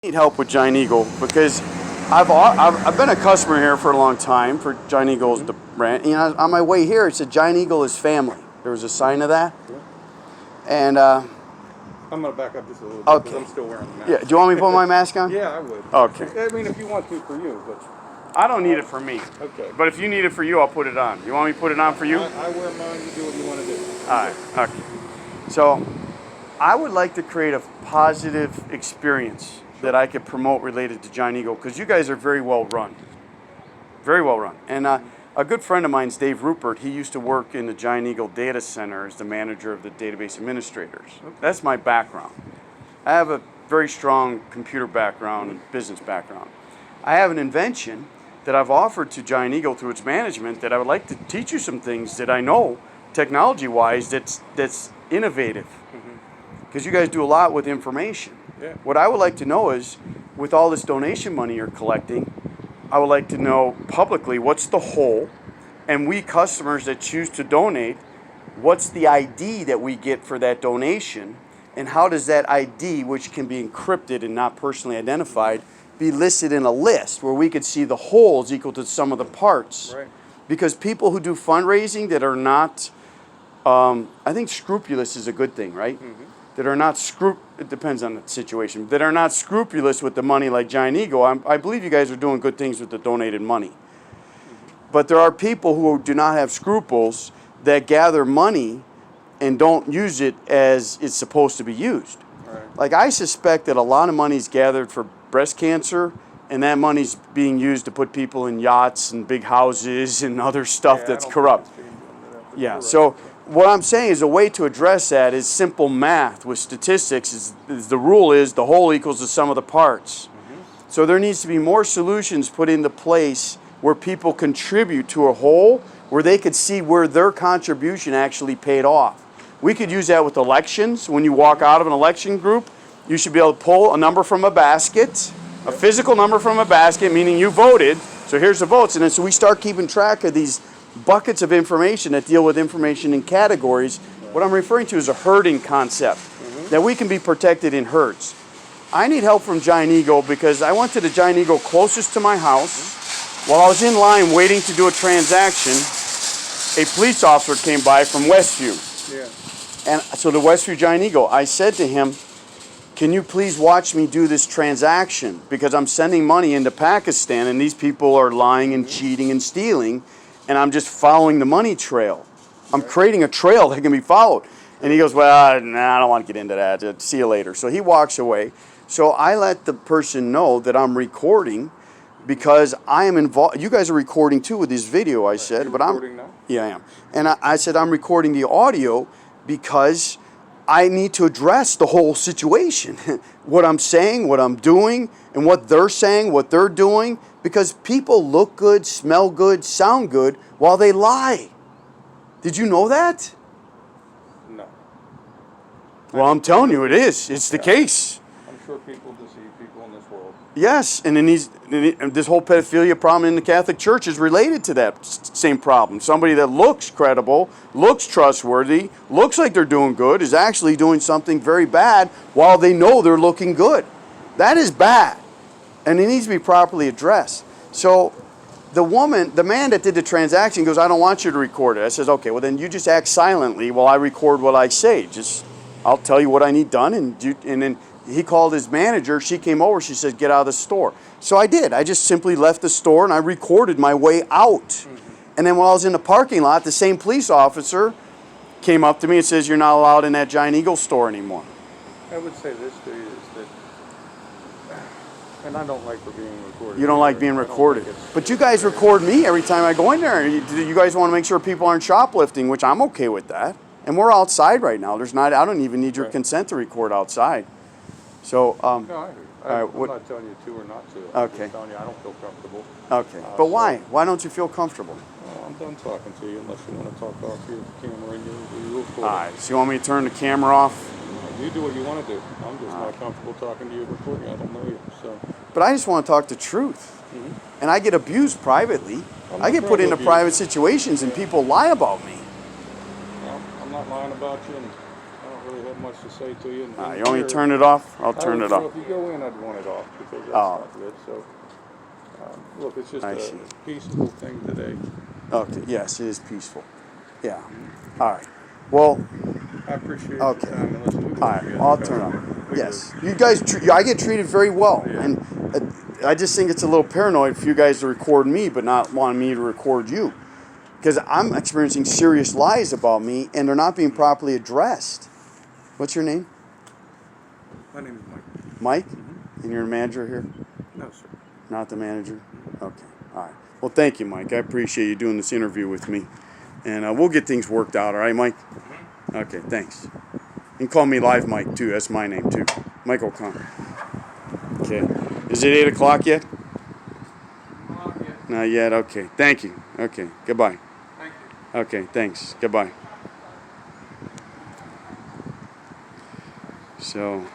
Need help with Giant Eagle because I've been a customer here for a long time for Giant Eagle's the brand. You know, on my way here, it said Giant Eagle is family. There was a sign of that, and I'm gonna back up just a little bit because I'm still wearing the mask. Yeah, do you want me to put my mask on? Yeah, I would. Okay. I mean, if you want to for you, but I don't need it for me. okay. But if you need it for you, I'll put it on. You want me to put it on for you? I wear mine. You do what you want to do. All right. Okay. So, I would like to create a positive experience that I could promote related to Giant Eagle because you guys are very well run. Very well run. And a good friend of mine is Dave Rupert. He used to work in the Giant Eagle data center as the manager of the database administrators. Okay. That's my background. I have a very strong computer background and business background. I have an invention that I've offered to Giant Eagle through its management that I would like to teach you some things that I know technology-wise that's innovative. Because you guys do a lot with information. Yeah. What I would like to know is, with all this donation money you're collecting, I would like to know publicly what's the whole, and we customers that choose to donate, what's the ID that we get for that donation, and how does that ID, which can be encrypted and not personally identified, be listed in a list where we could see the wholes equal to some of the parts. Right. Because people who do fundraising that are not, I think scrupulous is a good thing, right? Mm-hmm. That are not it depends on the situation, that are not scrupulous with the money like Giant Eagle. I believe you guys are doing good things with the donated money. Mm-hmm. But there are people who do not have scruples that gather money and don't use it as it's supposed to be used. Right. Like I suspect that a lot of money is gathered for breast cancer, and that money's being used to put people in yachts and big houses and other stuff that's corrupt. Yeah, so what I'm saying is a way to address that is simple math with statistics. Is the rule is the whole equals the sum of the parts. Mm-hmm. So there needs to be more solutions put into place where people contribute to a whole, where they could see where their contribution actually paid off. We could use that with elections. When you walk out of an election group, you should be able to pull a number from a basket, a physical number from a basket, meaning you voted. So here's the votes. And then so we start keeping track of these buckets of information that deal with information in categories. What I'm referring to is a herding concept, that we can be protected in herds. I need help from Giant Eagle because I went to the Giant Eagle closest to my house. While I was in line waiting to do a transaction, a police officer came by from Westview. Yeah. And so the Westview Giant Eagle, I said to him, can you please watch me do this transaction? Because I'm sending money into Pakistan and these people are lying and cheating and stealing, and I'm just following the money trail. I'm creating a trail that can be followed. And he goes, well, nah, I don't want to get into that. See you later. So he walks away. So I let the person know that I'm recording because I am involved. You guys are recording too with this video, I said. But recording now? Yeah, I am. And I said I'm recording the audio because I need to address the whole situation. What I'm saying, what I'm doing, and what they're saying, what they're doing. Because people look good, smell good, sound good while they lie. Did you know that? No. Well, I'm telling you, it is. It's the case. I'm sure people deceive people in this world. Yes, and then this whole pedophilia problem in the Catholic Church is related to that same problem. Somebody that looks credible, looks trustworthy, looks like they're doing good, is actually doing something very bad while they know they're looking good. That is bad, and it needs to be properly addressed. So the man that did the transaction goes, I don't want you to record it. I says, okay, well then you just act silently while I record what I say. I'll tell you what I need done, and then he called his manager. She came over. She said, get out of the store. So I did. I just simply left the store, and I recorded my way out. Mm-hmm. And then while I was in the parking lot, the same police officer came up to me and says, you're not allowed in that Giant Eagle store anymore. I would say this to you is that, and I don't like for being recorded. You don't like being recorded. But you guys record me every time I go in there. You guys want to make sure people aren't shoplifting, which I'm okay with that. And we're outside right now. I don't even need your consent to record outside. So, no, I agree. I'm not telling you to or not to. I'm Okay. just telling you I don't feel comfortable. Okay. But why? Why don't you feel comfortable? Well, I'm done talking to you unless you want to talk off your camera and you record. All right. So you want me to turn the camera off? You do what you want to do. I'm just not comfortable talking to you recording. I don't know you. So. But I just want to talk the truth. Mm-hmm. And I get abused privately. I get put into private situations and people lie about me. Well, I'm not lying about you, and I don't really that much to say to you. And You want me to here- turn it off? I'll turn it Well, off. if you go in, I'd want it off because that's Oh. not good. So, look, it's just I a see. peaceful thing today. Okay, yes, it is peaceful. Yeah. All right. Well, I appreciate Okay. your time. And listen, we all love right, you as I'll a turn couple. off. We Yes. do. You guys, I get treated very well. Yeah. And I just think it's a little paranoid for you guys to record me, but not want me to record you. Because I'm experiencing serious lies about me, and they're not being properly addressed. What's your name? My name is Mike. Mike? And you're a manager here? No, sir. Not the manager? Okay. All right. Well, thank you, Mike. I appreciate you doing this interview with me. And we'll get things worked out, all right, Mike? Okay, thanks. You can call me Live Mike, too. That's my name, too. Mike O'Connor. Okay. Is it 8 o'clock yet? Not yet. Okay. Thank you. Okay. Goodbye. Thank you. Okay. Thanks. Goodbye. So...